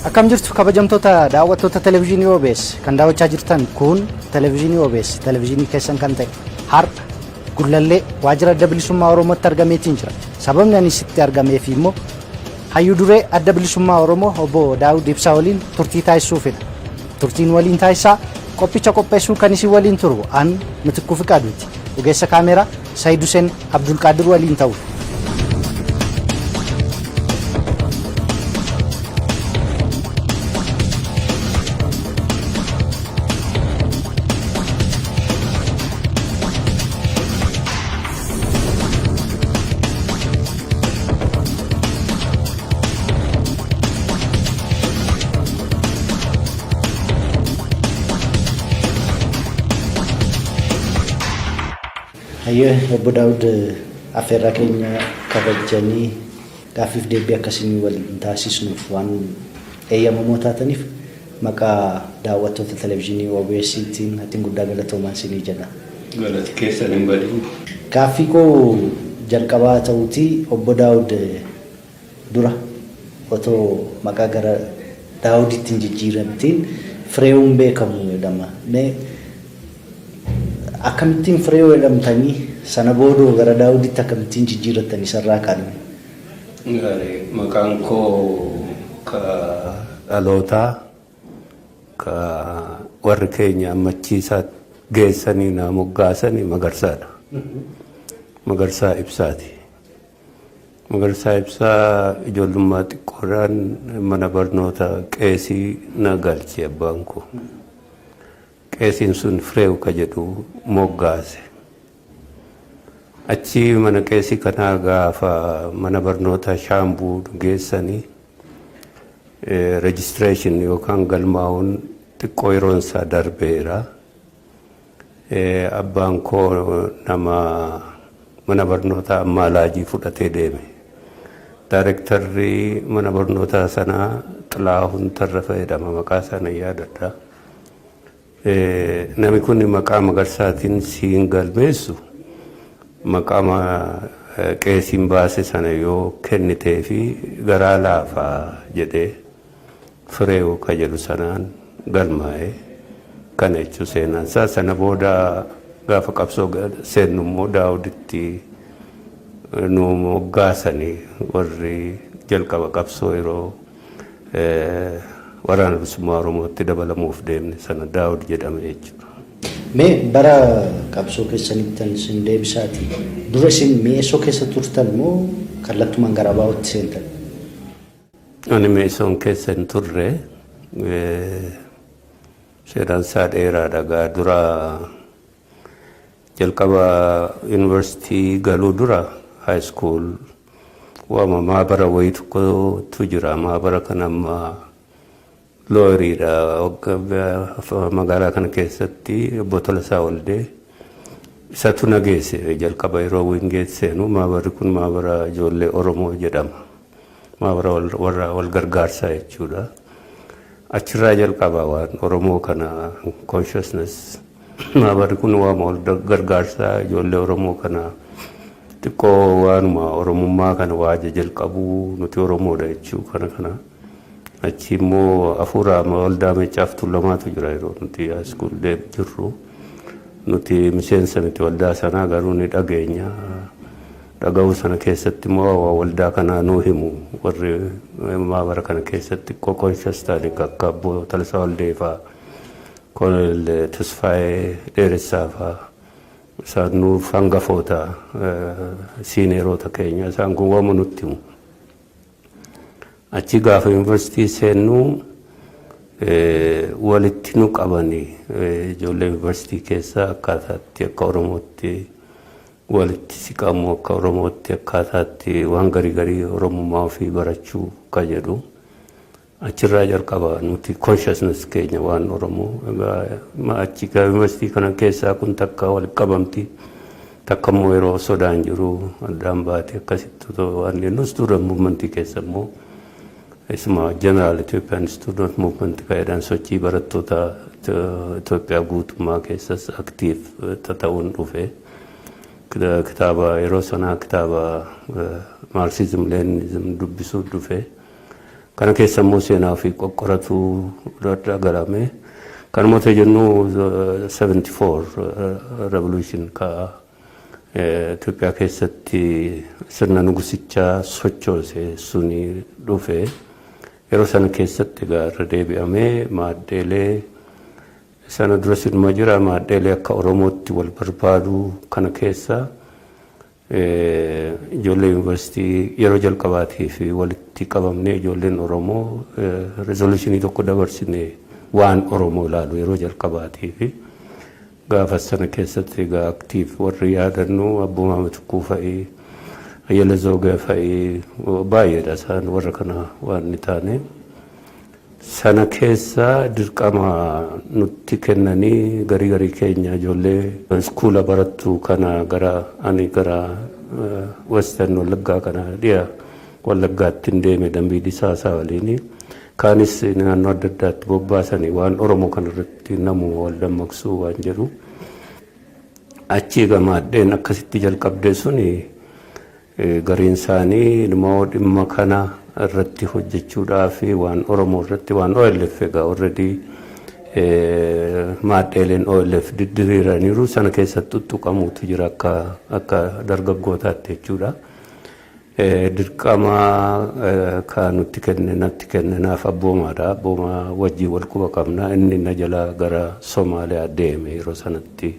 Akkam jirtu kabajamtoota daawwattoota televezyiinii OBS kan daawwachaa jirtan kun televezyiinii OBS televezyiinii keessan kan ta'e har'a gullallee waajjira adda bilisummaa Oromootti argameetiin jira. Sababni ani sitti argameef immoo hayyuu duree adda bilisummaa Oromoo obbo Daawud Ibsaa waliin turtii taasisuufidha. Turtiin waliin taasisaa qophicha qopheessuu kan isin waliin turu an Mitikkuu Fiqaaduuti. Ogeessa kaameraa Saayid Hussein Abdul Qaadir waliin ta'u. Hayyuu obbo Daawud affeerraa keenya kabajanii gaaffiif deebii akkasii waliin taasisnuuf waan eeyyamamoo taataniif maqaa daawwattoota televezyiinii OBS'tiin atiin guddaa galatoomaa isinii jedha. Galati keessan hin badin. Gaaffii koo jalqabaa ta'uutii obbo Daawud dura otoo maqaa gara Daawuditti hin jijjiiramtiin Fireewuun beekamu jedhama. Akkamittiin Fireewuu jedhamtanii sana boodoo gara Daawuditti akkamittiin jijjiirrattanii sarraa kaadhame? Maqaan koo ka dhalootaa ka warri keenya ammachiisaa geessanii na moggaasanii Magarsaadha. Magarsaa Ibsaati. Magarsaa Ibsaa ijoollummaa xiqqoodhaan mana barnoota qeesii na galche abbaan koo. Qeesiin sun Fireewu ka jedhu moggaase. Achi mana qeesii kanaa gaafa mana barnoota Shaambuu geessanii registration yookaan galmaa'uun xiqqoo yeroon isaa darbeera. Abbaan koo nama mana barnoota Ammaalaajii fudhatee deeme. Daarektarri mana barnoota sanaa Xilaahun Tarrafa jedhama, maqaa sana yaadadha. Namni kun maqaa Magarsaatiin siin galmeessu maqaa qeesiin baase sana yoo kennitee fi garaa laafaa jedhee Fireewu ka jedhu sanaan galmaa'ee kana jechuun seenaan isaa sana booda gaafa qabsoo seennu immoo Daawuditti nu moggaasanii warri jalqaba qabsoo yeroo waraana bilisummaa Oromootti dabalamuuf deemne sana Daawud jedhame jechuudha. Mee bara qabsoo keessanitti isin deebisaati. Dura isin mi'eessoo keessa turtan moo kallattumaan gara ABO'tti seentan? Ani mi'eessoon keessa hin turre. Seeraan isaa dheeraadha. Dura jalqaba yuunivarsiitii galuu dura high school waama maabara wayii tokkotu jira. Maabara kan amma looyiriidha. Magaalaa kana keessatti obbo Tolasaa Waldee isatu nageesse jalqaba yeroo wingeet seenu. Maabarri kun maabara ijoollee Oromoo jedhama. Maabara wal gargaarsaa jechuudha. Achirraa jalqaba waan Oromoo kana consciousness. Maabarri kun waama wal gargaarsaa ijoollee Oromoo kana xiqqoo waanuma Oromummaa kana waaja jalqabuu nuti Oromoodha jechuu kana. Achi immoo afuuraa waldaa Meecaaf Tuulamaatu jira yeroo nuti askuul jirru. Nuti miseensa miti waldaa sanaa garuu ni dhageenya. Dhaga'uu sana keessatti immoo waldaa kanaa nuu himu warri maabara kana keessatti conscious ta'anii akka obbo Tolasaa Waldee fa'aa Koloneel Tasfaayee Dheeressaa fa'aa isaan nuuf hangafoota siineeroota keenya isaan kun waama nutti himu. Achi gaafa yuunivarsiitii seennu walitti nu qabanii ijoollee yuunivarsiitii keessaa akkaataatti akka Oromootti walitti siqamu akka Oromootti akkaataatti waan garii Oromummaa ofii barachuu ka jedhu achirraa jalqaba nuti consciousness keenya waan Oromoo achi yuunivarsiitii kana keessaa kun takka walitti qabamti takka immoo yeroo sodaan jiru addaan baate akkasitti waan nus turan muumantii keessa immoo isma General Ethiopian Student Movement kaayedhaan sochii barattoota Itoophiyaa guutummaa keessas aktiif ta'uun dhufe. Kitaaba yeroo sanaa kitaaba Marxism Leninism dubbisuu dhufe. Kana keessa immoo seenaa fi qoqqoratu galame. Kanuma ta'e jennu 74 revolution ka Itoophiyaa keessatti sirna nugusichaa sochoose suni dhufe. Yeroo sana keessatti irra deebi'amee maaddeelee sana dura sinuma jira maaddeelee akka Oromootti wal barbaadu kana keessa ijoollee yuunivarsiitii yeroo jalqabaatii fi walitti qabamnee ijoolleen Oromoo resolutionii tokko dabarsine waan Oromoo ilaalu yeroo jalqabaatii fi gaafa sana keessatti aktiif warri yaadannu Obbo Maamatukkuu fa'ii Ayyala Zoogaa fa'ii baay'eedha isaan warra kana waan ni taane. Sana keessa dirqama nutti kennanii garii keenya ijoollee iskuula barattu kana ani gara Western Wallaggaa kana dhiya Wallaggaatti deeme dambii disaasaa waliin kaanis naannoo adda addaatti bobbaasanii waan Oromoo kanarratti namu wal dammaqsuu waan jedhu achii gamaaddeen akkasitti jalqabdee suni gariin isaanii immoo dhimma kana irratti hojjechuudhaaf waan Oromoo irratti waan OLF egaa already maaddeeleen OLF didiriiraniiru sana keessatti tuttuqamuutu jira akka dargaggootaatti jechuudha. Dirqama kan nutti kennenaaf abboomaadha. Abboomaa wajjii wal quba qabna. Inni na jala gara Somaaliyaa deeme yeroo sanatti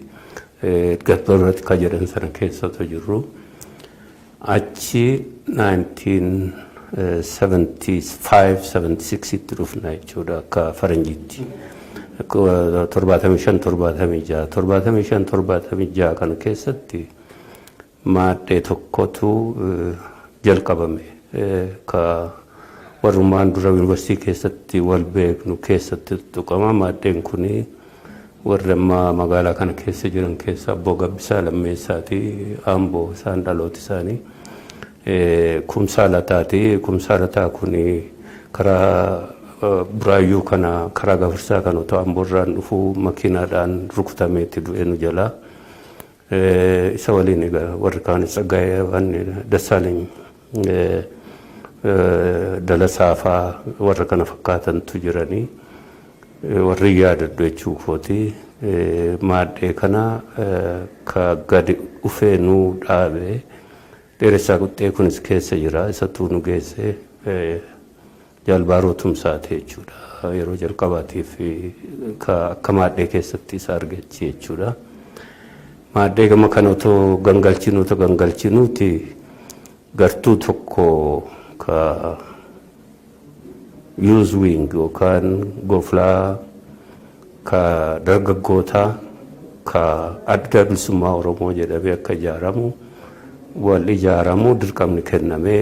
gabbarratti ka jedhan sana keessatu jirru. Achi 1975-76 itti dhufna jechuudha akka faranjiitti. 75-76 kana keessatti maaddee tokkotu jalqabame ka warrumaan dura yuunivarsiitii keessatti wal beeknu keessatti tuqama. Maaddeen kuni warra magaalaa kana keessa jiran keessa Obbo Gabbisaa Lammeessaati Amboo isaan dhalooti isaanii kumsaa lataati. Kumsaa lataa kuni karaa Buraayyuu kana karaa Gafarsaa kan otoo Amboorraan dhufu makiinaadhaan rukutameetti du'e nu jala. Isa waliin egaa warri kaanis Tsaggaayee waan Dassaaleny Dalasaafaa warra kana fakkaatantu jiranii warri yaadaddu jechuu kooti. Maaddee kana ka gadi dhufee nu dhaabe dheeressaa quxxee kunis keessa jira. Isatu nu geesse jaalbaaroo tumsaate jechuudha. Yeroo jalqabaatiif akka maaddee keessatti isa argachi jechuudha. Maaddee gama kana otoo gangalchinuuti gartuu tokko ka youth wing yookaan goflaa ka dargaggootaa ka adda bilisummaa Oromoo jedhamee akka ijaaramu wal ijaaramu dirqamni kennamee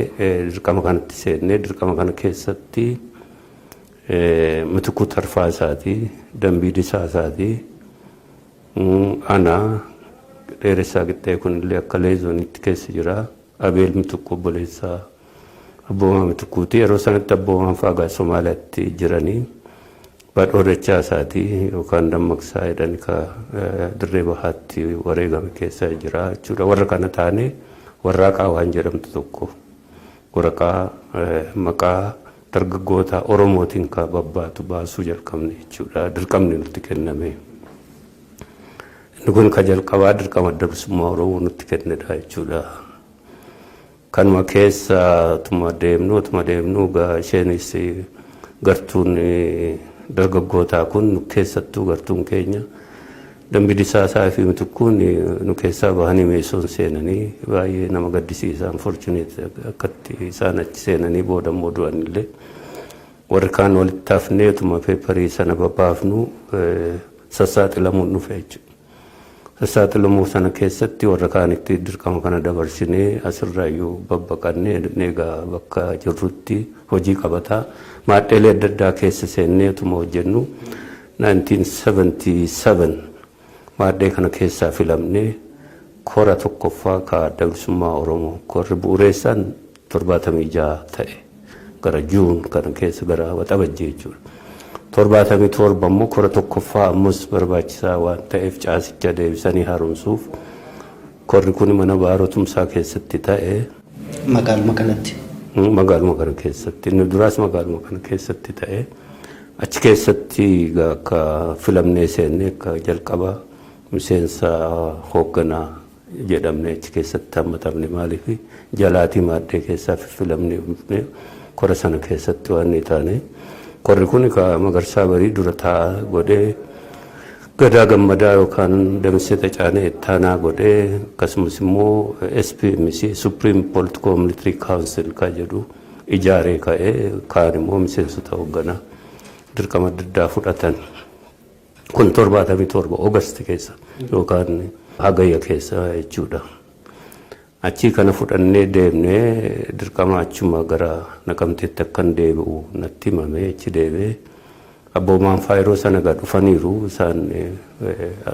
dirqama kanatti seennee dirqama kana keessatti Mitikuu Tarfaasaati Dambii Disaasaati ana dheeressaa qixxee kunillee akka leezoonitti keessa jira. Abeel Mitikuu obboleessaa abboomaa Mitikuuti. Yeroo sanatti abboomaan faagaa Somaaliyaatti jiranii badhoodachaa isaati yookaan dammaqsaa jedhani ka dirree bahaatti wareegame keessa jira jechuudha. Warra kana taane warraaqaa waan jedhamtu tokko waraqaa maqaa dargaggoota Oromootiin ka babbaatu baasuu jalqabne jechuudha. Dirqamni nutti kenname. Inni kun ka jalqabaa dirqama adda bilisummaa Oromoo nutti kennedha jechuudha. Kanuma keessa tuma deemnu isheenis gartuun dargaggootaa kun nu keessattuu gartuun keenya Dambii Disaasaa fi Mitikuun nu keessaa bahanii meeshoon seenanii baay'ee nama gaddisiisan fortunate akkatti isaan achi seenanii booda immoo du'anillee warri kaan walitti hafnee tuma peeparii sana babbaafnu sassaaxilamuun dhufe jechuudha. Sassaaxilamuu sana keessatti warra kaanitti dirqama kana dabarsinee asirraayyuu babbaqannee egaa bakka jirrutti hojii qabataa maaddeelee adda addaa keessa seennee tuma hojjennu 1977 maaddee kana keessaa filamnee kora tokkoffaa ka adda bilisummaa Oromoo korri bu'uureessaan 76 ta'e gara Juun kana keessa gara waxabajjii jechuudha. 77 immoo kora tokkoffaa ammas barbaachisaa waan ta'eef caasicha deebisanii haaromsuuf korri kun mana baaroo tumsaa keessatti ta'e magaaluma kanatti magaaluma kana keessatti inni duraas magaaluma kana keessatti ta'e achi keessatti akka filamnee seenne akka jalqaba miseensa hoogganaa jedhamne achi keessatti hammatamne maaliif jalaatii maaddee keessaa filamne kora sana keessatti waan ni taane korri kun ka Magarsaa Barii dura taa'aa godhee gadaa gammadaa yookaan Damsee Tacaanee ittaanaa godhee akkasumas immoo SPMC Supreme Political Military Council ka jedhu ijaaree ka'ee kaan immoo miseensota hoogganaa dirqama adda addaa fudhatan kun 77 Oogasti keessa yookaan hagayya keessa jechuudha. Achi kana fudhannee deemnee dirqama achuma gara Naqamteetti akkan deebi'u natti himame achi deebi'ee abboomaan faayiroo sana gad dhufaniiru isaan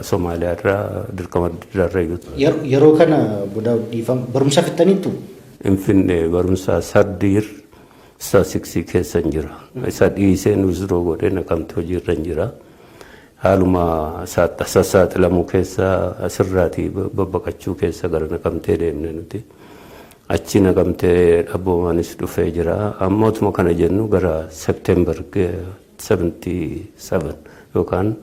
Somaaliyaa irraa dirqama darreeyyuu. Yeroo kana Daawud dhiifama barumsa fixxaniittu? Finfinnee barumsa saddiir Saasiksii keessa jira. Isa dhiisee nusroo godhee Naqamtee hojiirra jira. Haaluma saaxilamuu keessa asirraatii babbaqachuu keessa gara Naqamtee deemne nuti. Achi Naqamtee abboomaanis dhufee jira. Ammootuma kana jennu gara September 77 yookaan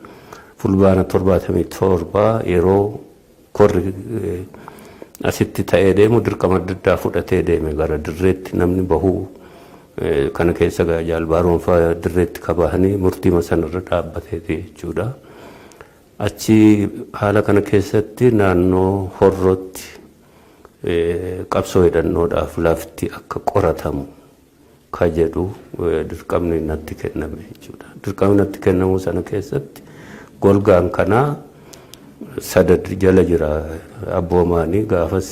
fulbaana 77 yeroo korri asitti ta'ee deemu dirqama adda addaa fudhatee deeme gara dirreetti namni bahuu kana keessa jaalbaaroon fa'aa dirreetti kabahanii murtii sanarra dhaabbateeti jechuudha. Achi haala kana keessatti naannoo Horrootti qabsoo hidhannoodhaaf lafti akka qoratamu ka jedhu dirqamni natti kenname jechuudha. Dirqamni natti kennamu sana keessatti golgaan kanaa sadad jala jira abboomaanii gaafas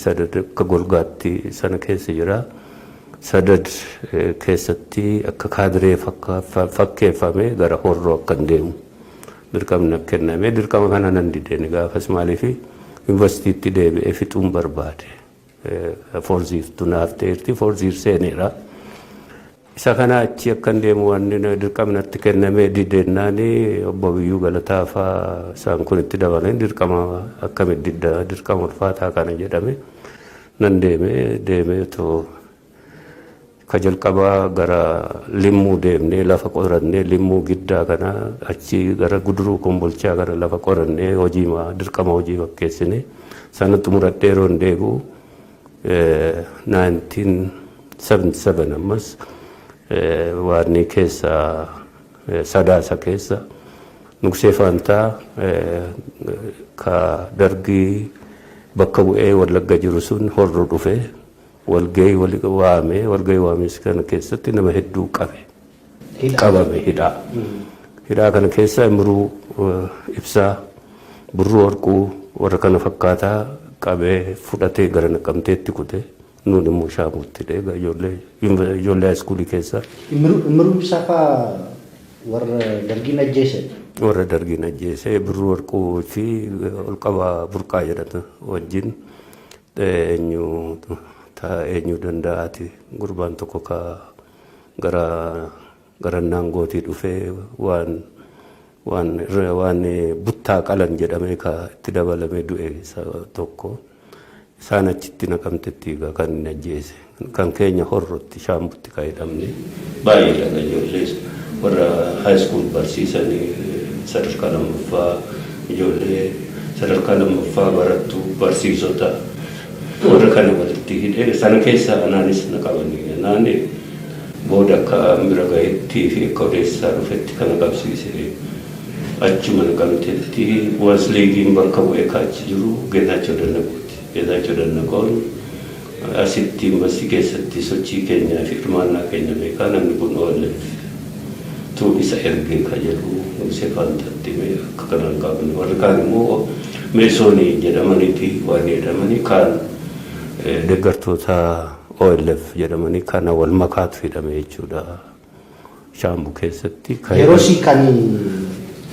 sadad akka golgaatti sana keessa jira. Sadad keessatti akka kaadiree fakkeeffame gara Horroo akka deemu dirqamni kenname. Dirqama kana nan dideen gaafas maaliif yuunivarsiitiitti deebi'ee fixuun barbaade. Forziiftu naaf ta'eerti forziif seeneera. Isa kana achi akkan deemu wanni dirqamni natti kenname dideennaani obbo Biyyuu Galataa fa'aa isaan kun itti dabalan dirqama akkamitti dirqama ulfaataa kana jedhame nan deemee too ka jalqabaa gara Limmuu deemnee lafa qorannee Limmuu giddaa kana achi gara Guduruu Kombolchaa kana lafa qorannee dirqama hojii fakkeessine sanatti muradhee yeroo deebi'u 1977 ammas waan keessa sadaasa keessa Nugsee Faantaa ka dargii bakka bu'ee Wallagga jiru sun Horroo dhufee walgahii waames kana keessatti nama hedduu qabame hidhaa kana keessa Imruu Ibsaa Burruu Warquu warra kana fakkaataa qabee fudhatee gara Naqamteetti kute nuun immoo Shaamuutti deega ijoollee haayiskuulii keessa. Imruu Ibsaa fa'aa warra dargiin ajjeese? Warra dargiin ajjeese Burruu Warquu fi Olqabaa Burqaa jedhatu wajjin eenyu danda'aati gurbaan tokko ka gara naangootii dhufee waan buttaa qalan jedhamee ka itti dabalamee du'e tokko isaan achitti Naqamteetti kan inni ajjeese kan keenya Horrootti Shaambutti ka hidhamne baay'eedha ijoollee warra haayiskuul barsiisanii sadarkaa lammaffaa ijoollee sadarkaa lammaffaa barattu barsiisota warra kana walitti hidhee sana keessa anaanis na qabanii naanni booda akka bira gaheetti fi akka odeessaa dhufetti kana qabsiise achuma Naqamteetti Wasliigiin bakka bu'ee kaachi jiru Geetaachoo Dannaquuti. Geetaachoo Dannaqoon asitti masii keessatti sochii keenyaa fi hirmaannaa keenya beekaa namni kun ooleef tu isa ergee ka jedhu Nugsee Faantaatti akka kanaan qabne warri kaan immoo Meesoonii jedhamaniiti waan jedhamanii kaan deeggartoota OLF jedhamanii kana wal makaatu hidhame jechuudha Shaambuu keessatti. Yeroo sii kan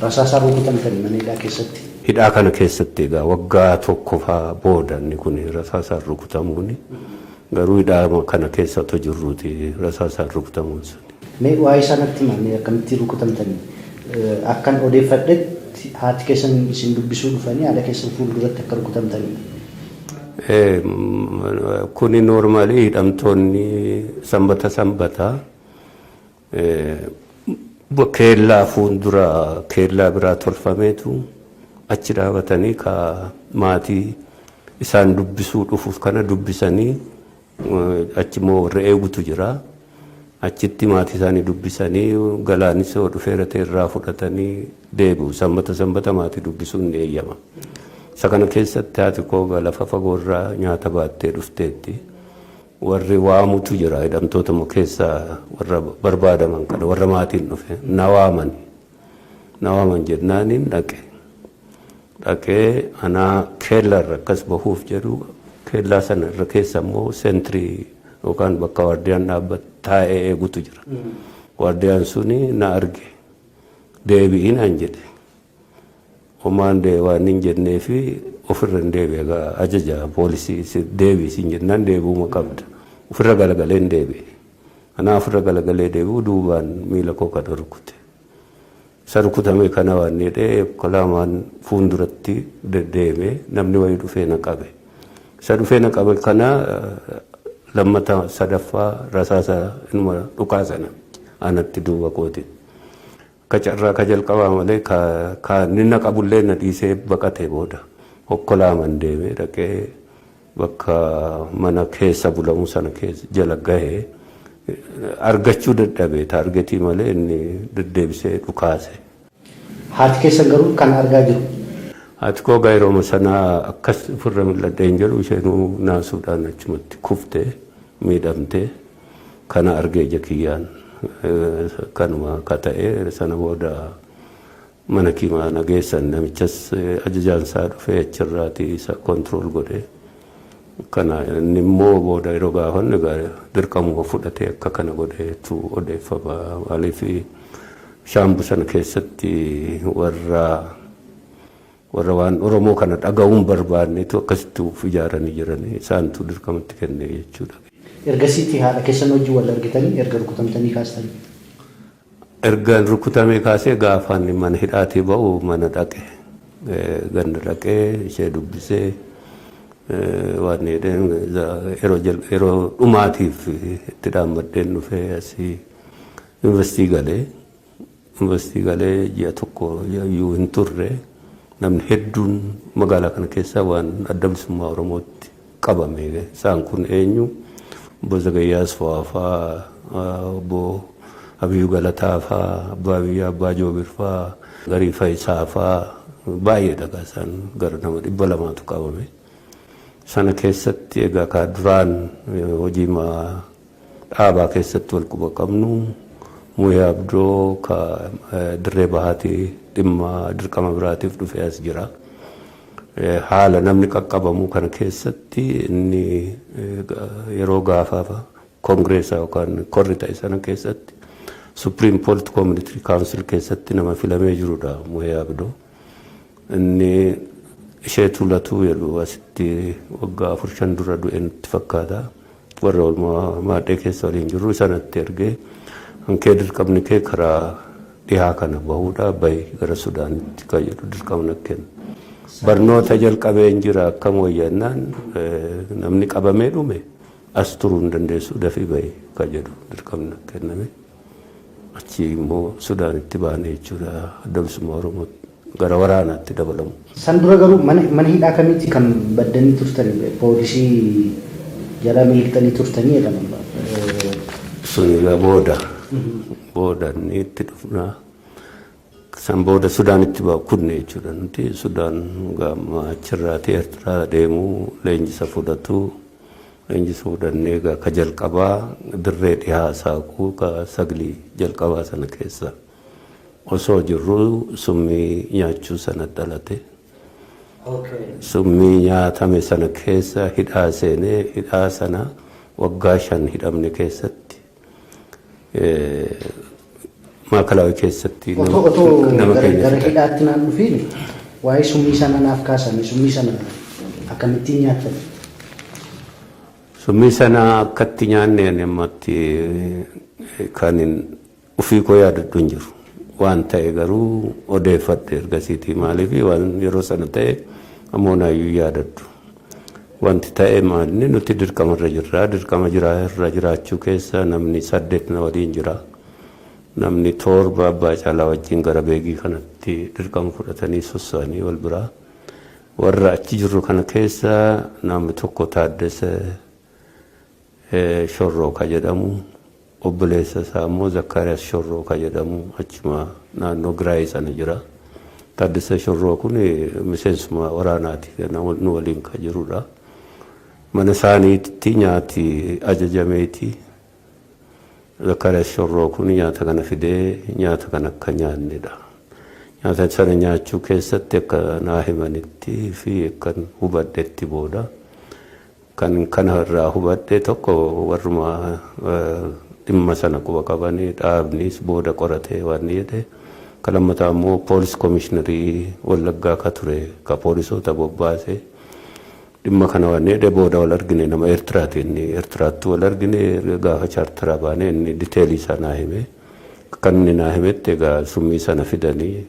rasaasaa rukutamtan mana keessatti? Hidhaa kana keessatti egaa waggaa tokko fa'aa booda inni kun rasaasaan rukutamuuni garuu hidhaa kana keessa otoo jirruuti rasaasaan rukutamuun sun. Mee waa'ee sanatti malee akkamitti rukutamtanii akkan odeeffadhetti haati keessan isin dubbisuu dhufanii haadha keessan fuulduratti akka rukutamtanidha. Kuni normaalii hidhamtoonni sanbata keellaa fuuldura keellaa biraa tolfameetu achi dhaabatanii ka maatii isaan dubbisuu dhufuuf kana dubbisanii achi immoo warra eegutu jira. Achitti maatii isaanii dubbisanii galaanis dhufeera ta'e irraa fudhatanii deebi'u. Sanbata maatii dubbisuun ni eeyyama. Isa kana keessatti haati koo lafa fagoorraa nyaata baattee dhufteetti. Warri waamutu jira hidhamtoota keessaa warra barbaadaman kana warra maatiin dhufe na waaman jennaaniin dhaqee anaa keellarra akkas bahuuf jedhu keellaa sana irra keessa immoo seentirii yookaan bakka waardiyaan taa'ee eegutu jira. Waardiyaan suni na arge deebi'in an jedhe homaan waan hin jennee fi ofirra hin deebi'e ajaja poolisii deebii siin jennaan deebi'uma qabda. Ofirra galagalee hin deebi'e. Anaa ofirra galagalee deebi'u duubaan miila koo kana rukute. Isa rukutame kana waan jedhee kolaamaan fuulduratti deddeemee namni wayii dhufee na qabe. Isa dhufee na qabe kana lammata sadaffaa rasaasa inuma dhukaasana anatti duuba kooti. Kacarraa ka jalqabaa malee ka ninna qabullee na dhiisee baqatee booda okkolaaman deemee dhaqee bakka mana keessa bulamu sana keessa jala gahee argachuu dadhabee taargetii malee inni deddeebisee dhukaase. Haati keessa garuu kan argaa jiru. Haati koo gaayiroo sanaa akkas ofirra mil'adheen jedhu isheenuu naasuudhaan achumatti kuftee miidhamtee kana argee jakiyyaan kanuma ka ta'e sana booda mana kiimaa nageessan namichas ajajaan isaa dhufee achirraati isa kontirool godhee kana inni immoo booda yeroo gaafanne dirqamuma fudhatee akka kana godheetu odeeffama maaliif shaambu sana keessatti warra waan Oromoo kana dhaga'uun barbaanneetu akkasitti uf ijaaranii jiranii isaantu dirqamatti kenne jechuudha. Ergasiitti haadha keessan hojii wal argitanii erga rukutamtanii kaastanii? Erga rukutamee kaasee gaafaan mana hidhaatii ba'u mana dhaqe ganda dhaqee ishee dubbisee waan jedheen yeroo dhumaatiif itti dhaammadheen dhufee asii yuunivarsiitii galee ji'a tokko iyyuu hin turre namni hedduun magaalaa kana keessaa waan adda bilisummaa Oromootti qabame isaan kun eenyu obbo Zagayyaas Fa'aa obbo Habiyyuu Galataa fa'aa Abbaa Joobir fa'aa Garii Fayisaa fa'aa baay'eedha isaan gara nama 200tu qabame. Sana keessatti egaa ka duraan hojii dhaabaa keessatti wal quba qabnu Muhee Abdoo ka dirree bahaatii dhimma dirqama biraatiif dhufee as jira. Haala namni qaqqabamu kana keessatti inni yeroo gaafa koongireesaa yookaan korri ta'e sana keessatti Supreme Political Military Council keessatti nama filamee jirudha Muhee Abdoo. Inni isheetu latuu jedhu asitti waggaa 4 dura du'e nutti fakkaata. Warra oolmaa maadhee keessa waliin jirru sanatti ergee hankee dirqamni kee karaa dhihaa kana bahuudha bahi gara Sudaanitti kan jedhu dirqamna kenna. Barnoota jalqabeen jira akkam wayyannaan namni qabamee dhume as turuu hin dandeessu dafii bahi kan jedhu dirqamna kenname. Achi immoo Sudaanitti baanee jechuudha adda bilisummaa Oromoo gara waraanaatti dabalamu. San dura garuu mana hidhaa kamitti kan baddanii turtanii poolisii jala miliqxanii turtanii jedhama. Sun booda inni itti dhufnaa. San booda Sudaanitti kunne jechuudha nuti Sudaan gama achirraati Eertiraa deemuu leenjisa fudhannee ka jalqabaa dirree dhihaa saaquu ka saglii jalqabaa sana keessa osoo jirru summii nyaachuu sana dhalate. Summii nyaatame sana keessa hidhaa seenee hidhaa sana waggaa 5 hidhamne keessatti maakalaawii keessatti nama keenya gara hidhaatti naan dhufiin waa'ee summii sana naaf kaasanii summii sana akkamittiin nyaatan? Summii sana akkatti nyaanneen ammatti kan ofii koo yaadadhu hin jiru. Waan ta'e garuu odeeffadhe ergasiitii maaliif waan yeroo sana ta'e ammoo naayyuu yaadadhu. wanti ta'e maalni nuti dirqama irra jirra. Dirqama irra jiraachuu keessa namni 8 na waliin jira. Namni 7 abbaa caalaa wajjin gara beegii kanatti dirqama fudhatanii sosso'anii wal biraa. Warra achi jirru kana keessa namni tokko Taaddasa Shorroo ka jedhamu, obboleessa isaa immoo Zakkaariyaas Shorroo ka jedhamu achuma naannoo Giraayii sana jira. Taaddasa Shorroo kun miseensuma waraanaati nu waliin ka jirudha. Mana isaaniitti nyaati ajajameeti. Zakkaariyaas Shorroo kun nyaata kana fidee nyaata kana akka nyaannedha. Nyaata sana nyaachuu keessatti akka naa himanitti fi akkan hubadhetti booda kan kana irraa hubadhe tokko warruma dhimma sana quba qabanii dhaabnis booda qoratee waan jedhe kalammataa immoo poolis koomishiinarii Wallaggaa ka ture ka poolisoota bobbaase dhimma kana waan jedhe booda wal argine nama Eertiraatti wal argine gaafa chaartaraa baane inni diteelii sanaa hime kan inni naa himetti egaa summii sana fidanii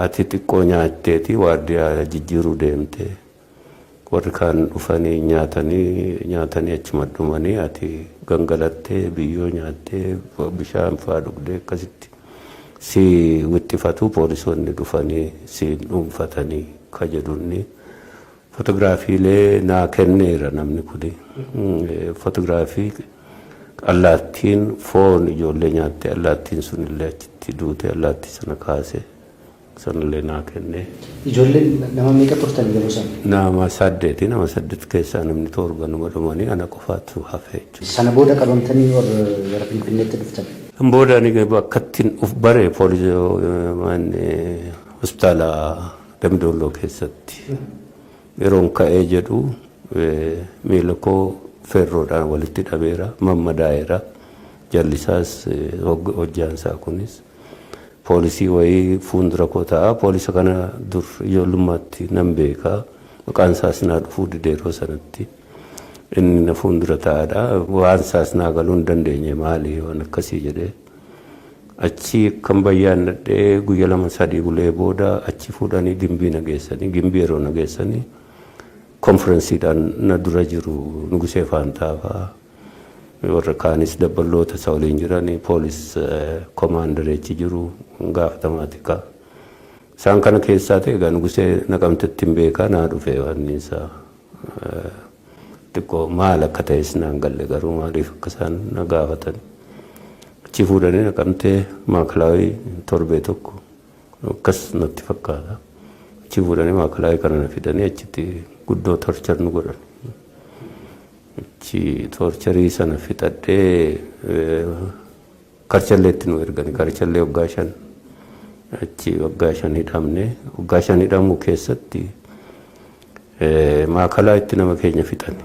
ati xiqqoo nyaatteeti waardiyaa jijjiiruu deemte warri kaan dhufanii nyaatanii achuma dhumanii ati gangalattee biyyoo nyaattee bishaan fa'aa dhugdee akkasitti si wixxifatu poolisoonni dhufanii si dhuunfatanii ka jedhunni footograafiilee naa kenneera namni kuni fotograafii allaattiin foon ijoollee nyaatte allaattiin sunillee achitti duute allaattii sana kaase sanillee naa kenne. Ijoolleen nama meeqa turtan yeroo sana? Nama 8 nama 8 keessaa namni 7 numa dhumanii ana qofaatu hafe jechuudha. Sana booda qabamtanii gara Finfinneetti dhuftan? Kan booda ni bakkattiin uf bare poolisii hospitaala Damdooloo keessatti yeroon ka'ee jedhu miila koo feerroodhaan walitti dhabeera mammadaa'eera jallisaas hojjaansaa kunis. Poolisii wayii fuuldura koo ta'a. Poolisa kana dur ijoollummaatti nan beeka. Maqaan isaas naa dhufuu dideeroo sanatti. Inni na fuuldura taa'adha. Waan isaas naa galuu hin dandeenye maali waan akkasii jedhee. Achi kan bayyaannadhee guyya 2-3 bulee booda achi fuudhanii gimbii nageessanii. Gimbii yeroo nageessanii konferensiidhaan na dura jiru Nugusee Faantaafaa. Warra kaanis dabballoota isa waliin jiranii poolis koomaandareechi jiru gaafatamaatika. Isaan kana keessaa ta'e egaa Nugusee Naqamtetti hin beekaa naa dhufe waan isaa xiqqoo maal akka ta'es naan galle garuu maaliif akka isaan na gaafatan. Achi fuudhanii Naqamtee maakalaawii torbee tokko akkas natti fakkaata. Achi fuudhanii maakalaawii kana na fidanii achitti guddoo torchar nu godhan. Achi torcharii sana fixadhee Karchalleetti nu ergani. Karchallee waggaa 5 achi waggaa 5 hidhamne. Waggaa 5 hidhamuu keessatti maakalaa itti nama keenya fixani.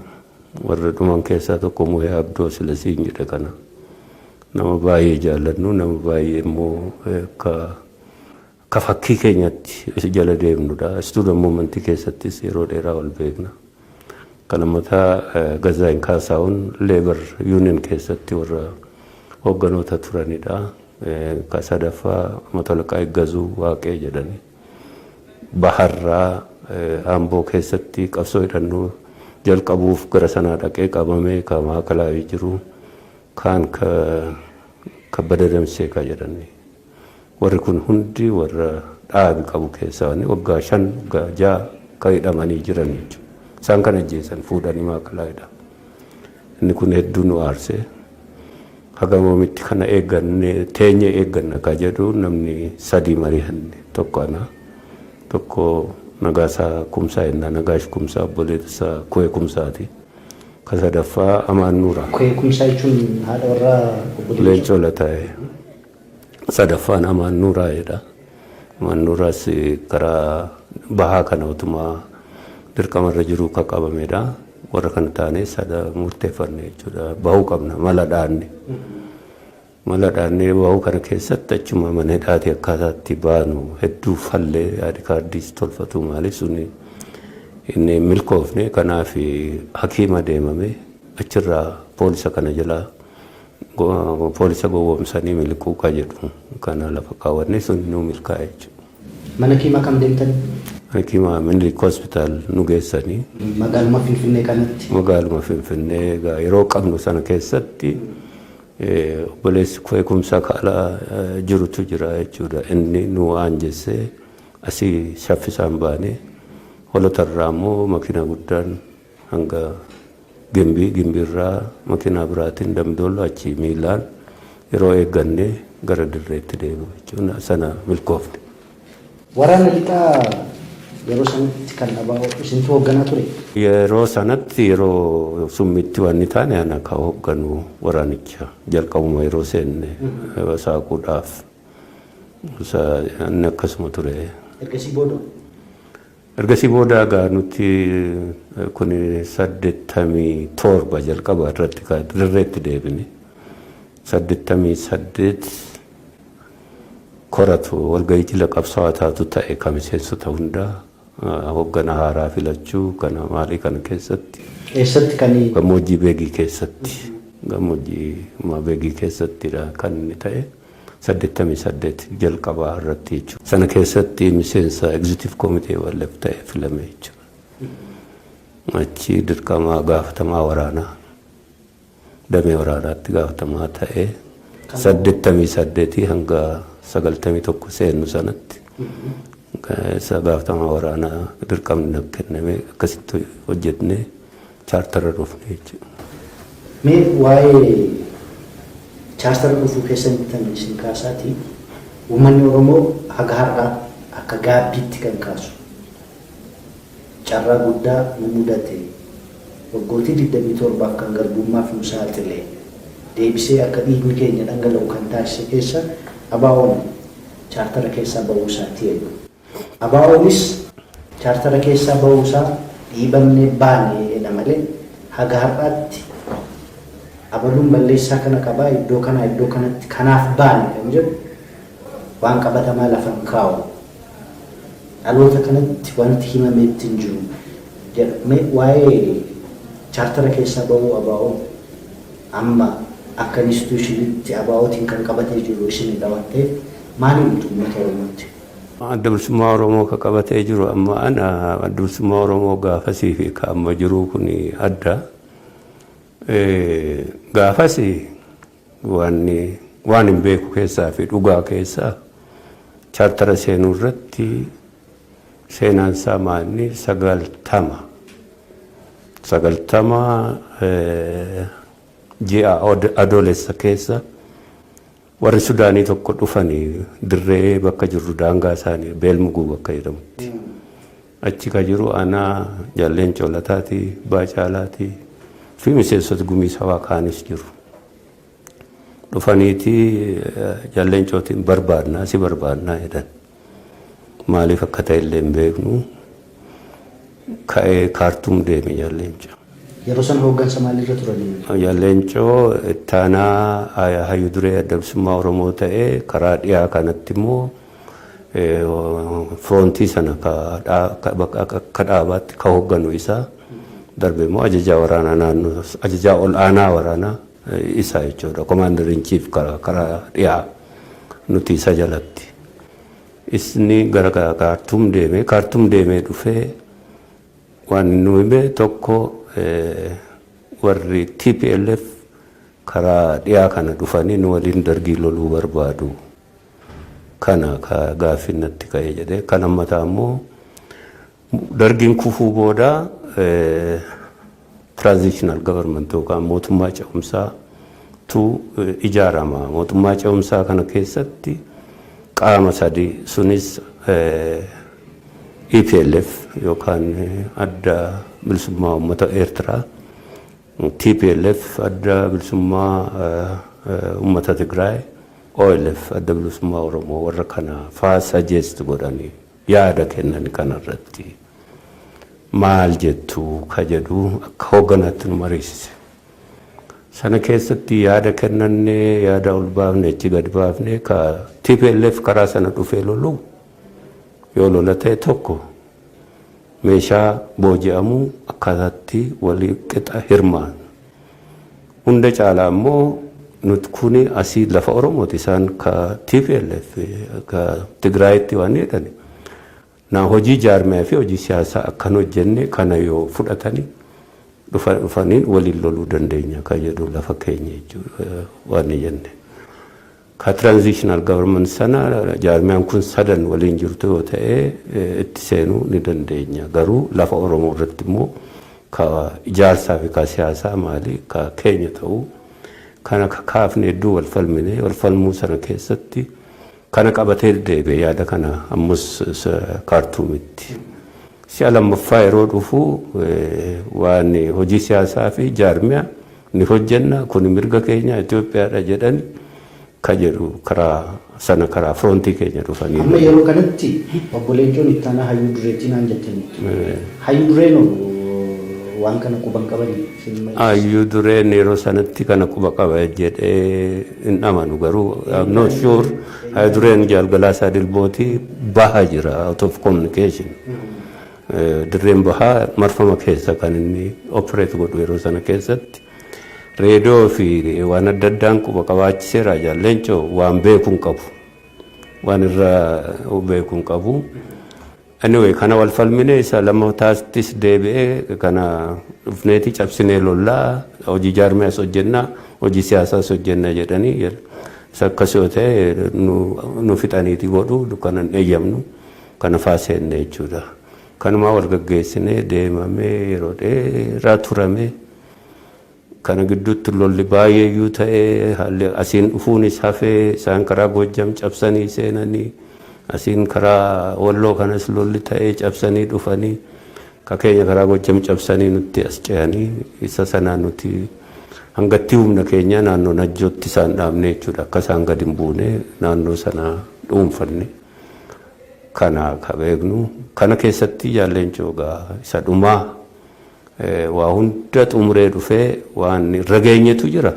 Warra dhuman keessaa tokko Muhee Abdoo Silasiin jedhe kana. Nama baay'ee jaalladhu nama baay'ee immoo ka fakkii keenyatti jala deemnudha. Student momentii keessattis yeroo dheeraa wal beekna. Kalammataa Gazaayin Kaasaawun Leebar Yuuniyen keessatti warra hoogganoota turanidha. Ka sadaffaa Matolaqaa Iggazuu Waaqee jedhani. Baharraa Amboo keessatti qabsoo hidhannoo jalqabuuf gara sanaa dhaqee qabamee ka maakalaawii jiru kaan ka Badadamsee ka jedhani. Warri kun hundi warra dhaabi qabu keessaa waggaa 5 waggaa 6 ka hidhamanii jiran jechuudha. Isaan kana ajjeesan fuudhanii maakalaawidha. Inni kun hedduu nu aarse. Haga moomitti kana eegganne teenye eegganna ka jedhu namni 3 mari'anne tokko ana tokko Nagaasaa Kumsaa ennaa Nagaash Kumsaa obboleessa Kuwee Kumsaati. Ka sadaffaa Amaan Nuuraa. Kuwee Kumsaa jechuun haadha warraa obboleessa. Leencoo Lataa'e. Sadaffaan Amaan Nuuraa jedha. Amaan Nuuraas karaa bahaa kana utuma dirqamarra jiru ka qabamedha. Warra kana taane sada murteeffanne jechuudha. Bahuu qabna mala dhaanne. Mala dhaannee bahuu kana keessatti achuma mana hidhaati akkaataatti baanu hedduu fallee yaadi kaardiis tolfatu maali suni inni milkoofne kanaaf hakiima deemame achirraa poolisa kana jalaa poolisa gowwoomsanii milkuu ka jedhu kana lafa kaawwanne sun nu milkaa'e jechuudha. Mana kiimaa kam deemtan? Hakiima Minilik Hospital nu geessanii. Magaaluma Finfinnee kanatti. Magaaluma Finfinnee egaa yeroo qabnu sana keessatti obboleessi eegumsa kaala jirutu jira jechuudha. Inni nu aanjessee asii shaffisaan baane holotarraa immoo makiina guddaan hanga gimbiirraa makiina biraatiin damdoollo achi miilaan yeroo eeggannee gara dirreetti deemu jechuudha. Sana milkoofte. Waraana lixaa yeroo sanatti kan ABO isintu hoogganaa ture? Yeroo sanatti yeroo summitti wanni taane ana ka hoogganu waraanicha jalqabuma yeroo seenne saaquudhaaf inni akkasuma ture. Ergasii booda egaa nuti kun 87 jalqaba irratti dirreetti deebine 88 koratu walgahii jila qabsaa'aa taatu ta'e kamiseessota hundaa hoggana haaraa filachuu kana maalii kana keessatti eessatti kan gammoojjii beegii keessatti gammoojjii beegii keessattidha kan inni ta'e 88 jalqabaa irratti jechuudha. Sana keessatti miseensa executive committee wallaf ta'e filame jechuudha. Achi dirqama gaafatamaa waraanaa damee waraanaatti gaafatamaa ta'e 88 hanga 91 seennu sanatti gaafatamaa waraanaa dirqamni kenname akkasitti hojjetne chaartara dhufne jechuudha. Mee waa'ee chaartara dhufuu keessatti isin kaasaati uummanni Oromoo haga har'aa akka gaabbiitti kan kaasu carraa guddaa nu mudate waggootii 27 kan garbummaaf nu saaxile deebisee akka dhiigni keenya dhangala'u kan taasise keessa ABO'n chaartara keessaa bahuu isaati jedhu. ABO'nis chaartara keessaa bahuu isaa dhiibamne baane jedha malee haga har'aatti abaluun balleessaa kana qabaa iddoo kanatti kanaaf baane kan jedhu waan qabatamaa lafan kaa'u. Dhaloota kanatti wanti himameetti hin jiru jedhame waa'ee chaartara keessaa bahuu ABO amma akka instituushinitti ABO'tiin kan qabatee jiru isin qabattee maaliin uummata Oromootti? Adda bilisummaa Oromoo ka qabatee jiru amma ana adda bilisummaa Oromoo gaafasii fi ka amma jiru kun adda. Gaafasii waan hin beeku keessaa fi dhugaa keessaa chaartara seenuu irratti seenaan isaa maanni 90 ji'a adoolessa keessa warri Sudaanii tokko dhufanii dirree bakka jirru daangaa isaanii beelmuguu bakka jedhamutti. Achi ka jiru anaa Jaalleen Coolataati, Baacaalaati fi miseensota gumii sabaa kaanis jiru. Dhufaniiti Jaalleen Cootiin barbaadnaa si barbaadnaa jedhan. Maaliif akka ta'e illee hin beeknu ka'ee Kaartuum deeme Jaalleen Coo. Yeroo san hooggansa maalirra turanii? Jaalleen Coo ittaanaa hayyuu duree adda bilisummaa Oromoo ta'ee karaa dhiyaa kanatti immoo firoontii sana akka dhaabaatti ka hoogganu isaa darbe immoo ajajaa waraanaa naannoo ajajaa ol aanaa waraanaa isaa jechuudha. Commander in chief karaa dhiyaa nuti isa jalatti. Isni gara Kaartuum deemee dhufee waan nu hime tokko warri TPLF karaa dhiyaa kana dhufanii nu waliin dargii loluu barbaadu. Kana ka gaaffiin natti ka'ee jedhee kan ammataa immoo dargiin kufuu booda transitional government yookaan mootummaa ce'umsaa tu ijaarama. Mootummaa ce'umsaa kana keessatti qaama sadii sunis EPLF yookaan adda bilisummaa uummata Eertiraa, TPLF adda bilisummaa uummata Tigraay, OLF adda bilisummaa Oromoo warra kana faa suggest godhanii yaada kennan kanarratti maal jettu ka jedhu akka hoogganaatti nu mariisise. Sana keessatti yaada kennannee yaada ol baafne achi gad baafne ka TPLF karaa sana dhufee lolu yoo lola ta'e tokko meeshaa booji'amuu akkaataatti walii qixa hirmaan. Hunda caalaa immoo nuti kuni asii lafa Oromooti isaan ka TPLF ka Tigraayitti waan jedhani Na hojii jaarmee fi hojii siyaasaa akkan hojjenne kana yoo fudhatanii dhufaniin waliin loluu dandeenya kan jedhu lafa keenya jechuudha waan jenne. Ka transitional government sana jaarmeen kun sadan waliin jirtu yoo ta'e itti seenuu ni dandeenya. Garuu lafa Oromoo irratti immoo ka ijaarsaa fi ka siyaasaa maali ka keenya ta'uu kana kaafne hedduu wal falmine wal falmuu sana keessatti kana qabatee deebi'ee yaada kana ammus kaartuumitti. Si'a lammaffaa yeroo dhufu waan hojii siyaasaa fi jaarmiyaa ni hojjenna kun mirga keenya Itoophiyaadha jedhani ka jedhu karaa frontii keenya dhufanii. Amma yeroo kanatti obbo Leencoon itti aanaa hayyuu dureetti naan jettanii. Hayyuu dureen waan kana quban qabanii. Hayyuu dureen yeroo sanatti kana quba qaba jedhee hin amanu garuu I'm not sure hayyuu dureen jaalgalaasaa dilbootii bahaa jira out of communication. Dirreen bahaa marfama keessa kan inni operate godhu yeroo sana keessatti reediyoo fi waan adda addaan quba qabaachiseera Leencoo waan beekuun qabu waan irraa beekuun qabu. Anyway kana wal falmine isa lammataattis deebi'ee kana dhufneeti cabsinee lollaa hojii jaarmiyaas hojjennaa hojii siyaasaas hojjennaa jedhanii akkas yoo ta'e nu fixaniiti godhu kanan eeyyamnu kana faaseenne jechuudha. Kanuma wal gaggeessinee deemamee yeroo dheeraa turame kana gidduutti lolli baay'eeyyuu ta'e haalli asiin dhufuunis hafee isaan karaa Goojjam cabsanii seenanii asiin karaa Walloo kanas lolli ta'ee cabsanii dhufanii ka keenya karaa Goojjam cabsanii nutti as ce'anii isa sanaan nuti hangatti humna keenya naannoo Najjootti isaan dhaabne jechuudha akka isaan gadi hin buune naannoo sana dhuunfanne. Kana kabeegnu kana keessatti Leencoo isa dhumaa waa hunda xumuree dhufee waan rageenyetu jira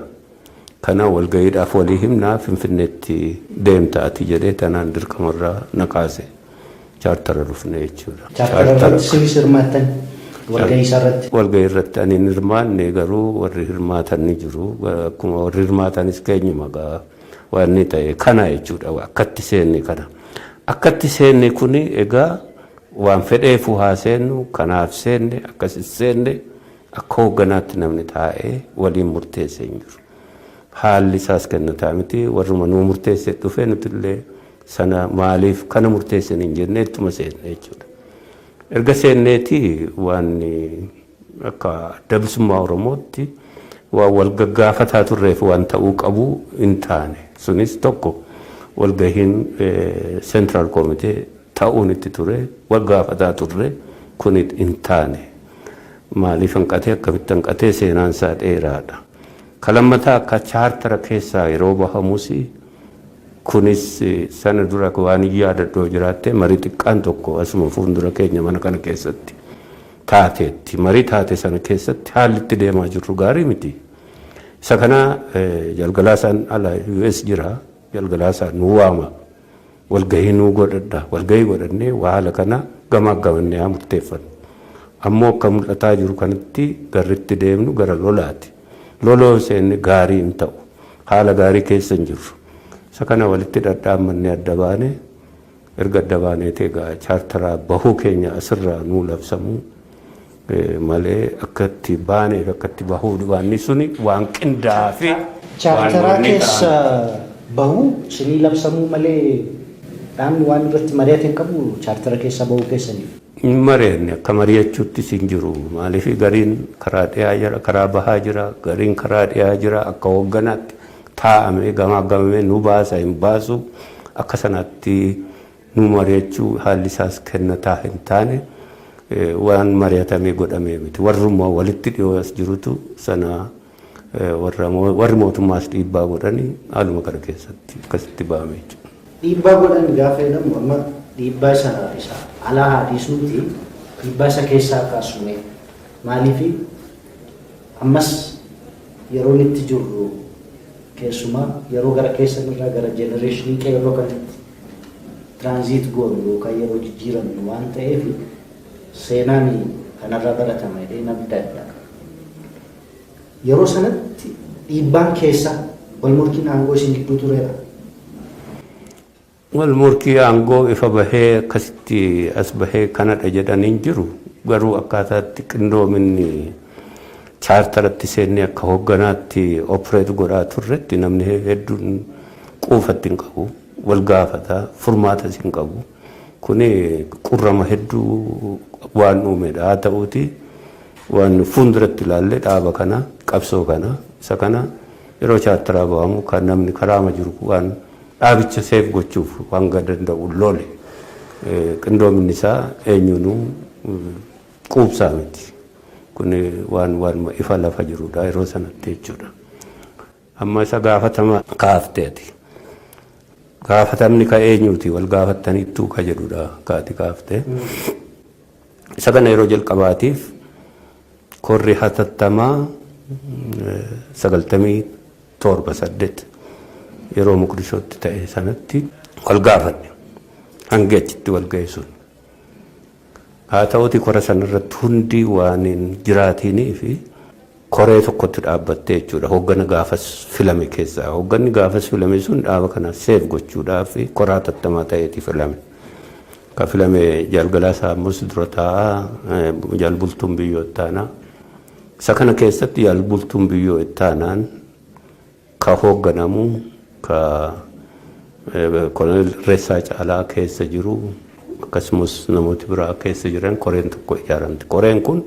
kana walgayiidhaaf walii himnaa Finfinneetti deemtaati jedhee tanaan dirqamarraa naqaase chaartara dhufne jechuudha. Chaartara sinis hirmaattan walgayii irratti. Walgayii irratti ani hirmaanne garuu warri hirmaatan ni jiru akkuma warri hirmaatanis keenyuma waan ni ta'e kana jechuudha akkatti seenne kana. Akkatti seenne kuni egaa waan fedheefu haa seennu kanaaf seenne akkasi seenne akka hoogganaatti namni taa'ee waliin murteessee hin jiru. Haalli isaas kennataa miti warruma nuu murteessee dhufee nutillee sana maaliif kana murteessan hin jennee ittuma seenne jechuudha. Erga seenneeti waan akka dabsummaa Oromootti waan wal gaggaafataa turreef waan ta'uu qabu hin taane sunis tokko. Walgahiin Central Committee ta'uun itti ture wal gaafataa turre kun hin taane maaliif hanqatee akkamitti hanqatee seenaan isaa dheeraadha. Kalammataa akka chaartara keessaa yeroo bahamus kunis sana dura waan yaadadhoo jiraatte marii xiqqaan tokko asuma fuuldura keenya mana kana keessatti taateetti marii taate sana keessatti haalli itti deemaa jirru gaarii miti. Isa kana jalgalaasaan ala US jira. Jalgalaasaa nu waama walgahii nu godhadha walgahii godhannee haala kana gamaggamannee haa murteeffannu. Ammoo akka mul'ataa jiru kanatti garritti deemnu gara lolaati. Loloo seenne gaarii hin ta'u haala gaarii keessa hin jirru. Isa kana walitti dhadhaamannee adda baane erga adda baaneeti egaa chaartaraa bahuu keenya asirraa nuu labsamu malee akkatti baaneef akkatti bahuu dhubaanni suni waan qindaa'aa fi chaartaraa keessa bahu sini labsamuu malee dhaamni waan irratti mari'ateen qabu chaartara keessa bahuu keessaniif. Mari'anne akka mari'achuutti siin jiru maaliif gariin karaa dhiyaa jira karaa bahaa jira gariin karaa dhiyaa jira akka hoogganaatti taa'amee gamaggamamee nu baasa hin baasu akka sanaatti nu mari'achuu haalli isaas kennataa hin taane waan mari'atamee godhamee miti warrummaa walitti dhiyoo as jirutu sana. Warri mootummaas dhiibbaa godhanii haaluma kana keessatti akkasitti bahame jechuudha. Dhiibbaa godhan gaafa jedhamu amma dhiibbaa isa alaa haa dhiisnuuti dhiibbaa isa keessaa kaasume maaliif ammas yeroo itti jirru keessumaa yeroo gara keessan irraa gara jenereeshinii qeerroo kanatti tiraanziit goonu yookaan yeroo jijjiiramnu waan ta'eef seenaan kanarraa baratama jedhee namni dadda. Yeroo sanatti dhiibbaan keessa wal morkiin aangoo isin gidduu tureera. wal murkii aangoo ifa bahee akkasitti as bahee kanadha jedhanii jiru garuu akkaataatti qindoominni chaartaratti seennee akka hoogganaatti opereet godhaa turretti namni hedduun quufatti hin qabu wal gaafata furmaatas hin qabu kuni qurrama hedduu waan uumedha haa ta'uuti waan fuulduratti ilaalle dhaaba kana qabsoo kana isa kana yeroo chaartaraa ba'amu kan namni karaama jiru waan dhaabicha seef gochuuf waan danda'u loole qindoominni isaa eenyuunuu quubsaa miti kun waan ifa lafa jirudha yeroo sanatti jechuudha amma isa gaafatama kaafteeti gaafatamni ka eenyuuti wal gaafattaniittuu ka jedhudha kaati kaaftee isa kana yeroo jalqabaatiif korri hatattamaa 97 yeroo Muqdishootti ta'e sanatti wal gaafanne hangi achitti wal ga'e sun haa ta'uuti kora sanarratti hundi waan hin jiraatinii fi koree tokkotti dhaabbattee jechuudha hooggana gaafas filame keessaa hoogganni gaafas filame sun dhaaba kana seef gochuudhaaf kora hatattamaa ta'eeti filame ka filame jalgalaa saammus dura taa'aa jalbultuun biyyoo ittaanaa isa kana keessatti jalbultuun biyyoo ittaanaan ka hoogganamu ka kolonel Reessaa Caalaa keessa jiru akkasumas namooti biraa keessa jiran koreen tokko ijaaramte koreen kun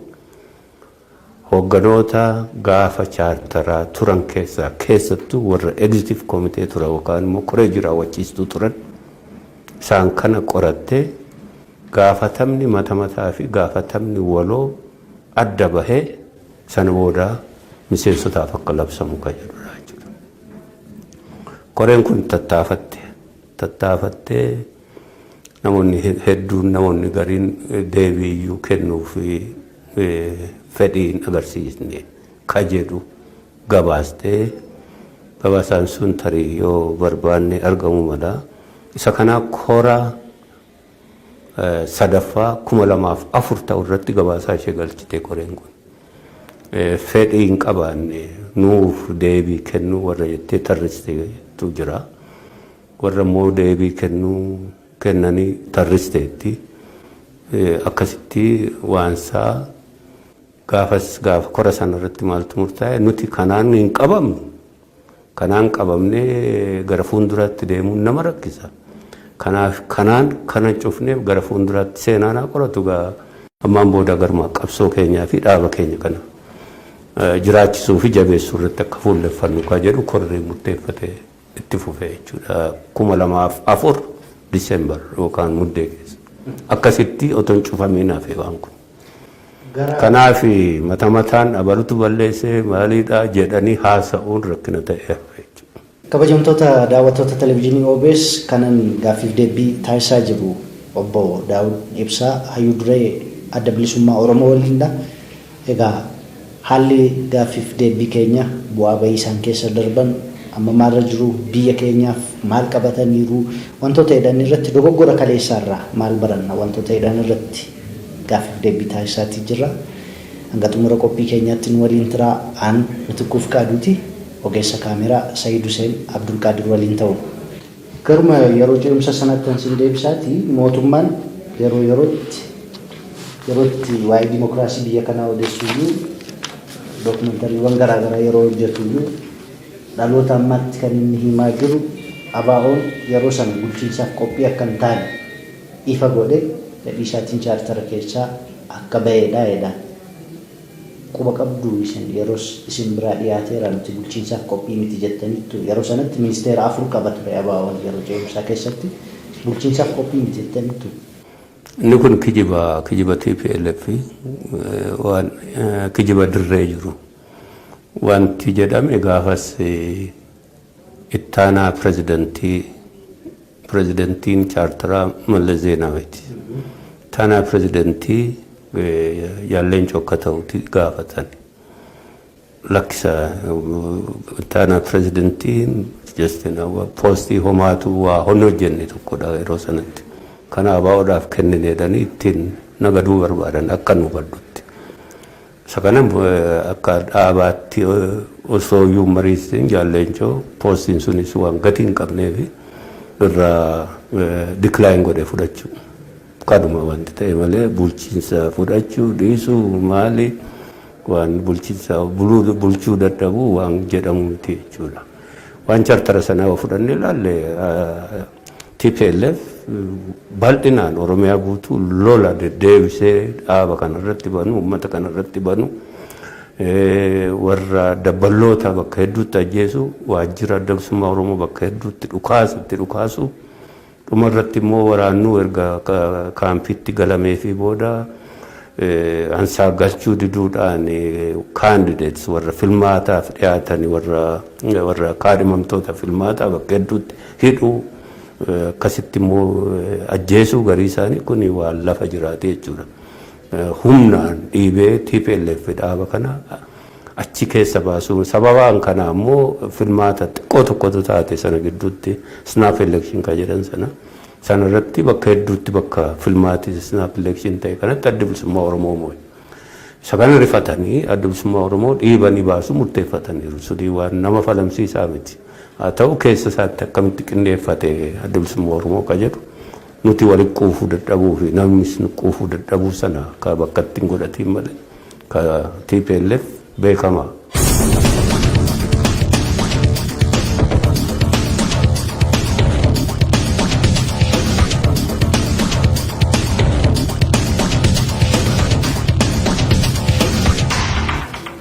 hoogganoota gaafa chaartaraa turan keessattuu warra executive committee tura yookaan immoo koree jiraawwachiistuu turan isaan kana qorattee gaafatamni mataa fi gaafatamni waloo adda bahee sana booda miseensotaaf akka labsamu kan jedhudha jechuudha. Koreen kun tattaafattee namoonni hedduun namoonni gariin deebiiyyuu kennuu fi fedhiin agarsiisne ka jedhu gabaasaan sun tarii yoo barbaanne argamu mala isa kanaa koraa sadaffaa 2004 ta'u irratti gabaasaa ishee galchite koreen kun fedhiin qabaanne nuuf deebii kennuu warra jettee tarristeetu jira warra immoo deebii kennanii tarristeetti akkasitti waansaa gaafa kora sanarratti maaltu murtaa'e nuti kanaan hin qabamnu kanaan qabamnee gara fuulduraatti deemuun nama rakkisa kanaaf kanaan kana cufnee gara fuulduraatti seenaan haa qoratu ammaan booda garmaa qabsoo keenyaa fi dhaaba keenya kana jiraachisuu fi jabeessuu irratti akka fuulleffannu ka jedhu korri murteeffate itti fufee jechuudha 2004 Diseembar yookaan muddee keessa akkasitti otoo hin cufamiin hafe waan kun kanaaf mataan abalutu balleessee maaliidha jedhanii haasa'uun rakkina ta'e kabajamtoota daawwattoota televezyiinii OBS kanan gaaffiif deebii taasisaa jiru obbo Daawud Ibsaa hayyuu duree adda bilisummaa Oromoo waliinidha egaa haalli gaaffiif deebii keenya bu'aa bahii isaan keessa darban amma maalirra jiru biyya keenyaaf maal qabataniiru wantoota jedhan irratti dogoggora kaleessaarraa maal baranna wantoota jedhan irratti gaaffiif deebii taasisaatii jirra hanga xumura qophii keenyaatti nu waliin turaa aan nutikkuuf qaaduuti ogeessa kaameraa Sayyid Hussein Abdul Qaadir waliin ta'u garuma yeroo ce'umsa sanatti ansin deebisaati mootummaan yerootti waa'ee dimokiraasii biyya kanaa odeessuyyuu dookumentariiwwan garaagaraa yeroo hojjetuyyuu dhaloota ammaatti kan inni himaa jiru ABO'n yeroo sana bulchiinsaaf qophii akka hin taane ifa godhe fedhii isaatiin chaartara keessaa akka ba'eedha jedhaan quba qabdu yeroo isin biraa dhiyaateera nuti bulchiinsaaf qophii miti jettaniittu yeroo sanatti ministeera 4 qaba ture ABO'n yeroo ce'umsaa keessatti bulchiinsaaf qophii miti jettaniittu. Inni kun kijiba TPLF waan kijiba dirree jiru. Wanti jedhame gaafas ittaanaa pirezidantiin chaartaraa Mallas Zeenaawiiti. Ittaanaa pirezidantii yaalleen cokka ta'utti gaafatan. Lakkisa ittaanaa pirezidantiin poostii homaatu waa hojjenne tokkodha yeroo sanatti. Kana ABO'dhaaf kennineedhanii ittiin nagaduu barbaadan akka nu baddutti. Sakanan akka dhaabaatti osoo iyyuu mariisin jaalleencoo poostiin sunis waan gatii hin qabneef irraa decline godhe fudhachuu. Kaduma wanti ta'e malee bulchiinsa fudhachuu dhiisuu maali waan bulchiinsa bulchuu dadhabuu waan jedhamu miti jechuudha. Waan chartara sanaa fudhannee ilaalle TPLF bal'inaan Oromiyaa guutuu lola deddeebisee dhaaba kanarratti banu uummata kanarratti banu warra dabballoota bakka hedduutti ajjeesu waajjira adda bilisummaa Oromoo bakka hedduutti dhukaasu dhumarratti immoo waraannuu erga kaampiitti galamee fi booda ansaa galchuu diduudhaan candidates warra filmaataaf dhiyaatan warra kaadhimamtoota filmaataa bakka hedduutti hidhuu akkasitti immoo ajjeesuu garii isaanii kun waan lafa jiraate jechuudha. Humnaan dhiibee TPLF dhaaba kana achi keessa baasuu sababaan kana immoo filmaata xiqqoo tokkotu taate sana gidduutti snap election ka jedhan sana irratti bakka hedduutti bakka filmaati snap election ta'e kanatti adda bilisummaa Oromoo moo'e. Isa kana rifatanii adda bilisummaa Oromoo dhiibanii baasuu murteeffataniiru. Sudii waan nama falamsiisaa miti. Haa ta'u keessa isaatti akkamitti qindeeffate adda bilisummaa Oromoo ka jedhu nuti walitti quufuu dadhabuu fi namnis quufuu dadhabuu sana ka bakka ittiin godhatiin malee ka TPLF beekamaa.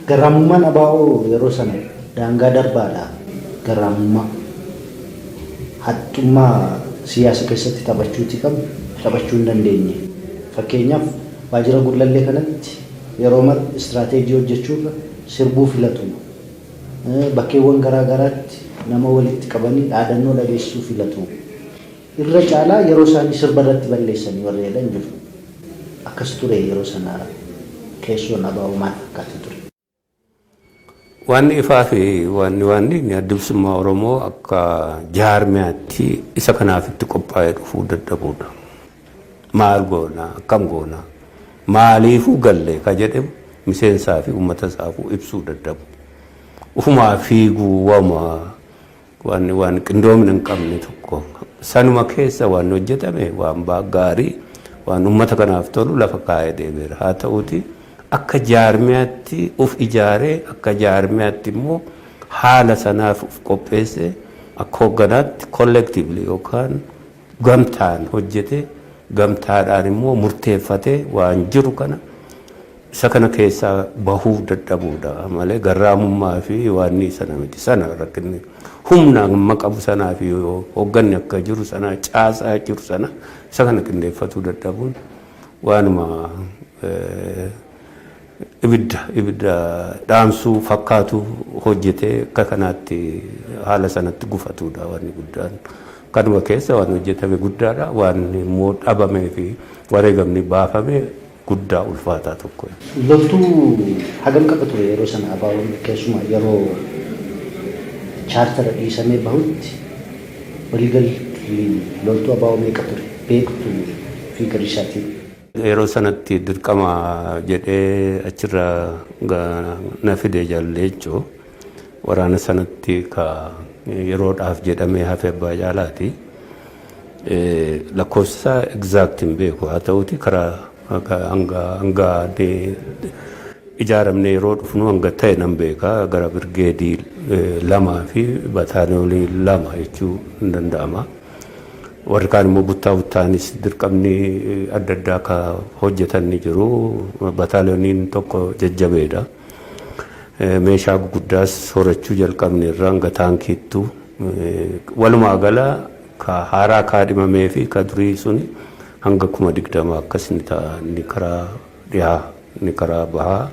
Garraamummaan ABO yeroo sana daangaa darbaadha. Garraamummaa hattummaa siyaasa keessatti taphachuu hin dandeenye. Fakkeenyaaf waajjira gullallee kanatti yeroo mara istiraateejii hojjechuurra sirbuu filatu. Bakkeewwan garaa garaatti nama walitti qabanii dhaadannoo dhageessuu filatu. Irra caalaa yeroo isaanii sirba irratti balleessanii warra jedhan jiru. Akkas ture yeroo sana keessoon ABO maal fakkaata ture? Waan ifaa fi waan adda bilisummaa Oromoo akka jaarmiyaatti isa kanaafitti qophaa'ee dhufuu dadhabuudha. Maal goona akkam goona maaliifuu galle ka jedhamu miseensaa fi uummata isaafuu ibsuu dadhabu. Ufumaa fiiguu waan qindoomina hin qabne tokko sanuma keessa waan hojjetame waan gaarii waan uummata kanaaf tolu lafa kaa'ee deebiira. Haa ta'uuti akka jaarmiyaatti uf ijaaree akka jaarmiyaatti immoo haala sanaaf uf qopheesse akka hoogganaatti collectively yookaan gamtaan hojjete gamtaadhaan immoo murteeffate waan jiru kana isa kana keessaa bahuu dadhabuudha malee garraamummaa fi waan sana miti. Sana rakkinni humna amma qabu sanaa fi hoogganni akka jiru sana caasaa jiru sana isa kana qindeeffatuu dadhabuun waanuma ibidda dhaamsuu fakkaatu hojjetee akka kanaatti haala sanatti gufatuudha waan guddaan. Kanuma keessa waan hojjetame guddaadha waan immoo dhabamee fi wareegamni baafame guddaa ulfaataa tokko. Loltuu hagam qaba ture yeroo sana ABO'n keessumaa yeroo chaartara dhiisamee bahutti waliigalli loltuu ABO meeqa ture beektu fi gariisaatiin. Yeroo sanatti dirqama jedhee achirra na fide jalleechoo waraana sanatti ka yeroodhaaf jedhamee hafe abbaa jaalaati. Lakkoofsa exact hin beeku haa ta'uuti karaa hanga ijaaramne yeroo dhufnu hanga ta'e nan beeka gara birgeedii 2 fi bataaliyoonii 2 jechuu hin danda'ama. Warri kaan immoo buttaanis dirqamni adda addaa ka hojjetan ni jiru. Bataaliyooniin tokko jajjabeedha. Meeshaa guddaas horachuu jalqabne irraa hanga taankiittu walumaa gala ka haaraa kaadhimamee fi ka durii suni hanga 20 akkas ni ta'a. Inni karaa dhiyaa inni karaa bahaa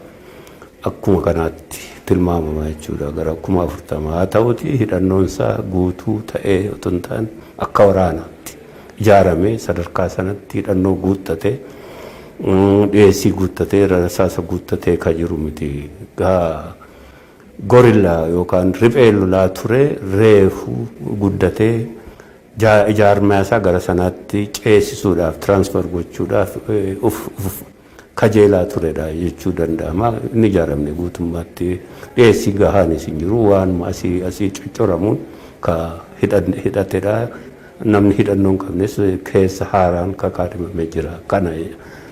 akkuma kanaatti tilmaamama jechuudha. Gara 40 haa ta'uti hidhannoonsaa guutuu ta'ee otoo hin taane akka waraanaatti ijaarame sadarkaa sanatti hidhannoo guuttate dhiyeessii guuttatee rasaasa guuttatee ka jiru miti. Gorillaa yookaan riphee lolaa ture reefu guddatee ijaarmaa isaa gara sanaatti ceesisuudhaaf transfer gochuudhaaf kajeelaa turedha jechuu danda'ama. Inni ijaaramne guutummaatti dhiyeessii gahaanis hin jiru waan asii coccoramuun ka hidhatedha. namni hidhannoon qabnes keessa haaraan kakaadhimamee jira. Kana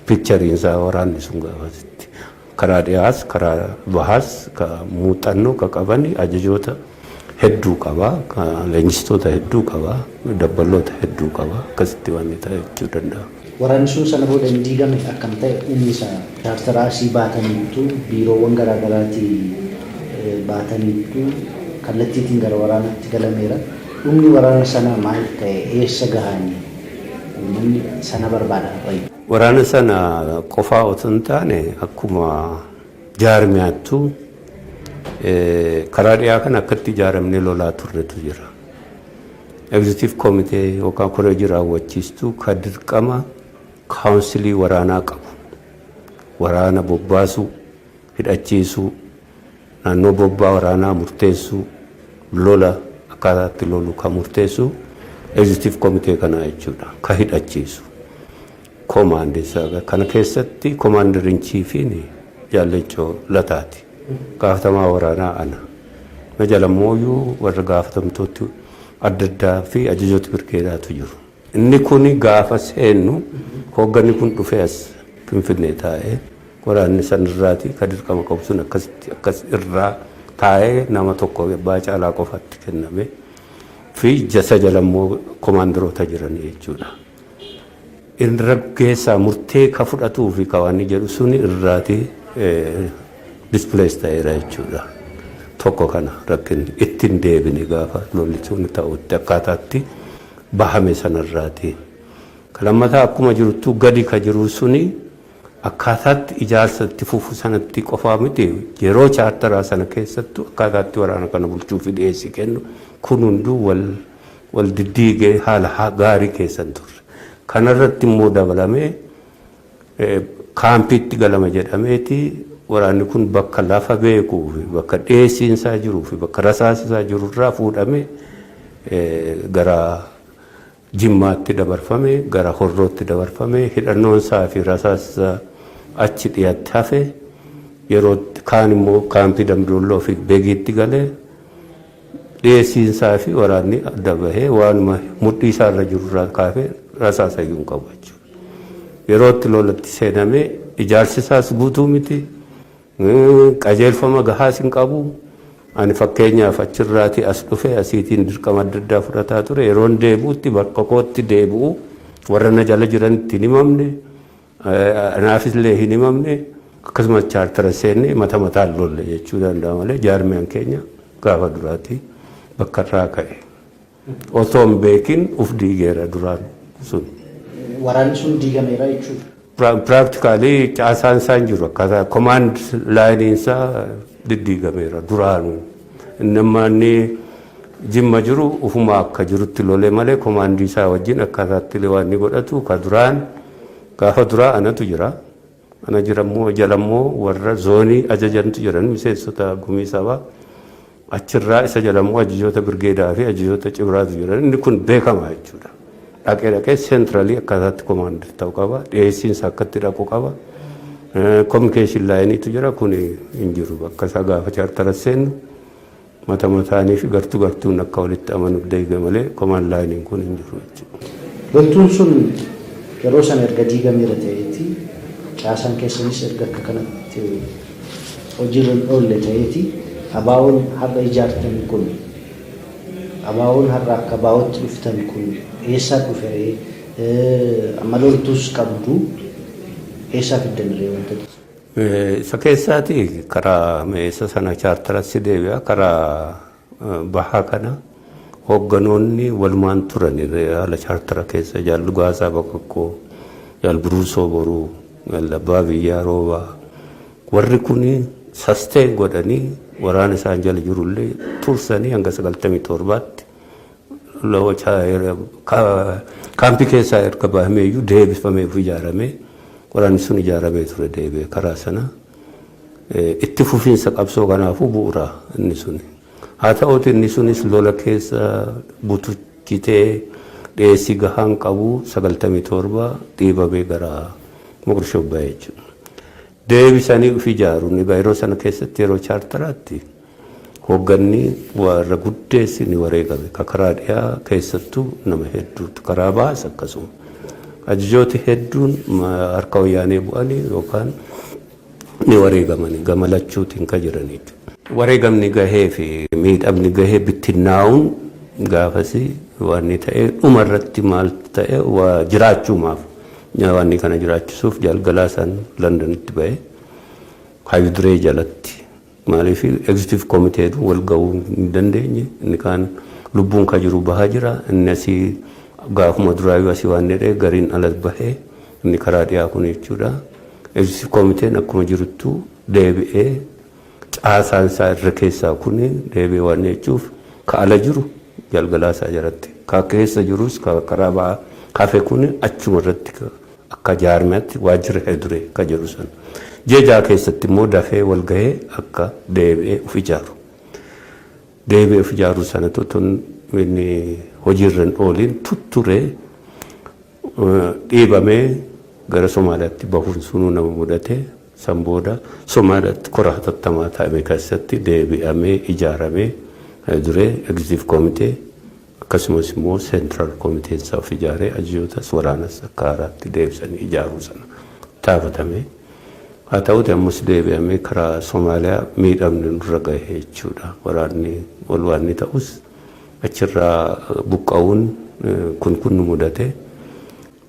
piikchariinsaa waraanni sun gaafasitti karaa dhiyaas karaa bahaas ka muuxannoo ka qabani ajajoota hedduu qaba, leenjistoota hedduu qaba, dabbaloota hedduu qaba. Akkasitti waan ta'e jechuu danda'a. Waraanni sun sana booda hin diigame akkam ta'e inni isa chaartaraa asii baataniitu biiroowwan garaagaraatti baataniitu kallattiitiin gara waraanaatti galameera. Dhumni waraana sana maal ta'e eessa gahanii uummanni sana barbaada? Waraana sana qofaa otoo hin taane akkuma jaarmiyaattu karaa dhiyaa kan akkatti ijaaramnee lolaa turretu jira. Executive Committee yookaan koreejii raawwachiistuu ka dirqama kaawunsilii waraanaa qabu. Waraana bobbaasuu, hidhachiisuu, naannoo bobbaa waraanaa murteessuu, lola akkaataatti lolu kan murteessuu Executive Committee kana jechuudha. Ka hidhachiisu. Komaandeessaa kana keessatti Commander-in Chiefiin Jaallechoo Lataati. Gaafatamaa waraanaa ana. Na jalamooyyuu warra gaafatamtooti adda addaa fi ajajoota birgeedaatu jiru. Inni kun gaafa seennu hoogganni kun dhufee as Finfinnee taa'ee waraanni sanirraati ka dirqama qabu sun akkas irraa taa'ee nama tokko abbaa caalaa qofaatti kenname fi jasa jalammoo komaandaroota jiran jechuudha. Irra geessaa murtee ka fudhatuu fi ka waan jedhu suni irraati displays ta'eera jechuudha. Tokko kana rakkinni ittiin deebine gaafa lolli sun ta'utti akkaataatti bahame sanarraati. Kalammataa akkuma jirtu gadi ka jiru suni akkaataatti ijaarsa itti fufu sanatti qofaa miti yeroo chaartaraa sana keessattu akkaataatti waraana kana bulchuu fi dhiyeessi kennu kun hunduu wal diddiigee haala gaarii keessan turre. Kanarratti immoo dabalamee kaampiitti galama jedhameeti waraanni kun bakka lafa beekuu fi bakka dhiyeessiinsaa jiruu fi bakka rasaasisaa jirurraa fuudhamee gara Jimmaatti dabarfame, gara Horrootti dabarfame, hidhannoonsaa fi rasaasisaa achi dhiyaatti hafe yeroo kaan immoo kaampii Dambidolloo fi Beegiitti galee dhiyeessiinsaa fi waraanni adda bahee waanuma mudhii isaarra jirurraa kaafee rasaasa iyyuu hin qabu jechuudha. Yeroo itti lolatti seenamee ijaarsi isaas guutuu miti. Qajeelfama gahaas hin qabu. Ani fakkeenyaaf achirraati as dhufe asiitiin dirqama adda addaa fudhataa ture. Yeroon deebi'utti bakka kootti deebi'u warra na jala jiranitti hin himamne, anaafis illee hin himamne, akkasumas chaartara seenne mata mataan lolle jechuu danda'a malee jaarmiyaan keenya gaafa duraati bakka irraa ka'e. Osoo hin beekin uf diigeera duraan sun. Waraanni sun diigameera jechuudha. Practically caasaan isaan jiru akkaataa command laayiniinsaa diddiigameera duraanu. Namni Jimma jiru ufuma akka jirutti lolee malee commandii isaa wajjin akkaataatti waan ni godhatu ka duraan gaafa duraa anatu jira. Ana jirammoo jalammoo warra zoonii ajajantu jiran miseensota gumii sabaa achirraa isa jalammoo ajajoota birgeedaa fi ajajoota cibraatu jiran inni kun beekama jechuudha. Dhaqee centrally akkaataatti command ta'u qaba. Dhiyeessiinsa akkatti dhaqu qaba. Communication laayiniitu jira kun hin jiru bakka isaa gaafa chaartara seennu mata mataanii fi gartuu gartuun akka walitti amanuuf deegame malee command laayiniin kun hin jiru jechuudha. Loltuun sun yeroo sana erga diigameera ta'eeti caasaan keessanis erga akka kanatti hojiirra oolle ta'eeti ABO'n har'a ijaartan kun ABO'n har'a akka ABO'tti dhuftan kun eessaa dhufee amma loltuus qabdu eessaa fiddaniree wanta isa keessaati karaa meessa sana chaartaratti deebi'a karaa bahaa kana hoogganoonni walumaan turan haala chaartara keessa jaallu gaasaa bokkoo jaalburuusoo boruu labbaa biyyaa roobaa warri kun sustain godhanii waraana isaan jala jirullee tursanii hanga 97tti kaampii keessaa erga bahameeyyuu deebifameef ijaaramee waraanni sun ijaaramee ture deebi'ee karaa sana itti fufiinsa qabsoo kanaafuu bu'uura inni suni. Haa ta'uuti inni sunis lola keessa butuchitee dhiyeessii gahaan qabu 97 dhiibamee gara Moqdishoo bahee jechuudha. Deebisanii of ijaaruun yeroo sana keessatti yeroo chaartaraatti hoogganni warra guddeessi ni wareegame ka karaa dhiyaa keessattuu nama hedduutu karaa baas akkasuma ajajooti hedduun harka wayyaanee bu'anii yookaan ni wareegamanii gamalachuutiin ka jiraniiti. Wareegamni gahee fi miidhamni gahee bittinnaa'uun gaafasi waan ta'e dhumarratti maal ta'e waa jiraachuumaaf waan kana jiraachisuuf jalgalaa san Londonitti ba'e hayyuu duree jalatti maaliif executive committee wal ga'uu hin dandeenye inni kaan lubbuun ka jiru bahaa jira inni asii gaafuma duraayyuu asii waan jedhee gariin alas bahee inni karaa dhiyaa kun jechuudha. Executive committee akkuma jiruttu deebi'ee caasaan isaa irra keessaa kun deebi'ee waan jechuuf ka ala jiru jalgalaa isaa jalatti ka keessa jirus karaa bahaa kafe kun achuma irratti akka jaarmeetti waajjira duree ka jedhu sana. Jejaa keessatti immoo dafee wal gahee akka deebi'ee of ijaaru. Deebi'ee of ijaaru sana tun inni hojiirran ooliin tutturee dhiibamee gara Somaaliyaatti bahuun sunuu nama mudate san booda Somaaliyaatti kora hatattamaa ta'ame keessatti deebi'amee ijaaramee duree executive committee akkasumas immoo central committee isaa of ijaaree ajajootas waraanas akka haaraatti deebisanii ijaaruu sana taafatame. Haa ta'uuti ammas deebi'amee karaa Somaaliyaa miidhamni nurra gahee jechuudha. Waraanni ol waan ta'us achirraa buqqa'uun kun nu mudate.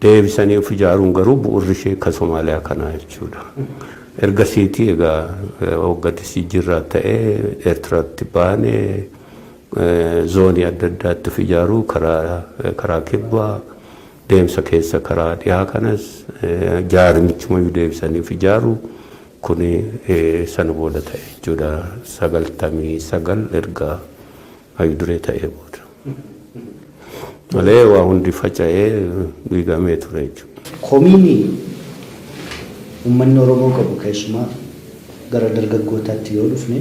Deebisanii of ijaaruun garuu bu'uurri ishee ka Somaaliyaa kanaa jechuudha. Ergasiitii egaa hoggatisii jirraa ta'ee Eertiraatti baanee zoonii adda addaatti of ijaaruu karaa kibbaa deemsa keessa karaa dhiyaa kanas jaarmichumayyuu deebisanii of ijaaruu kun sana booda ta'e jechuudha 99 erga hayyuu duree ta'ee booda. Malee waa hundi faca'ee dhiigamee ture jechuudha. Komiini uummanni Oromoo qabu keessumaa gara dargaggootaatti yoo dhufne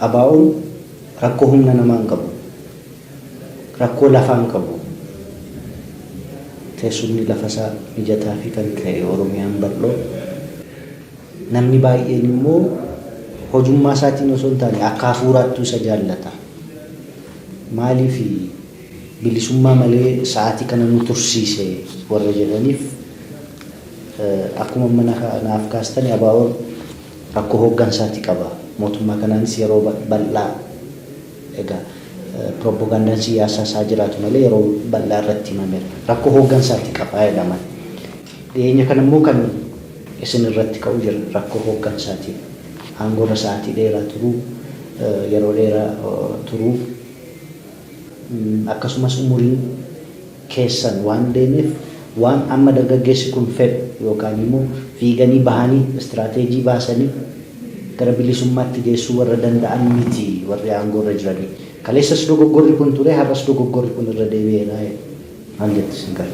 ABO'n rakkoo humna namaan qabu, rakkoo lafaan qabu, teessumni lafasaa mijataa fi kan ta'e Oromiyaan bal'oo namni baay'een immoo hojummaa isaatiin osoo hin taane akka hafuuraattuu isa jaallata. Maaliif bilisummaa malee sa'aatii kana nu tursiise warra jedhaniif akkuma mana naaf kaastan ABO'n rakkoo hooggansaati qaba. Mootummaa kanaanis yeroo bal'aa egaa propagandaan siyaasaa isaa jiraatu malee yeroo bal'aa irratti himameera. Rakkoo hooggansaati qaba jedhaman. Dhiyeenya kana immoo kan isin irratti ka'u jira rakkoo hooggansaati. Aangoorra sa'aatii dheeraa turuu yeroo dheeraa turuu akkasumas umuriin keessan waan deemeef waan amma dargaggeessi kun fedhu yookaan immoo fiiganii bahanii istiraateejii baasanii gara bilisummaatti geessuu warra danda'an miti warri aangoorra jiranii. Kaleessas dogoggorri kun ture har'as dogoggorri kun irra deebi'eera. Maal jettu isin gara?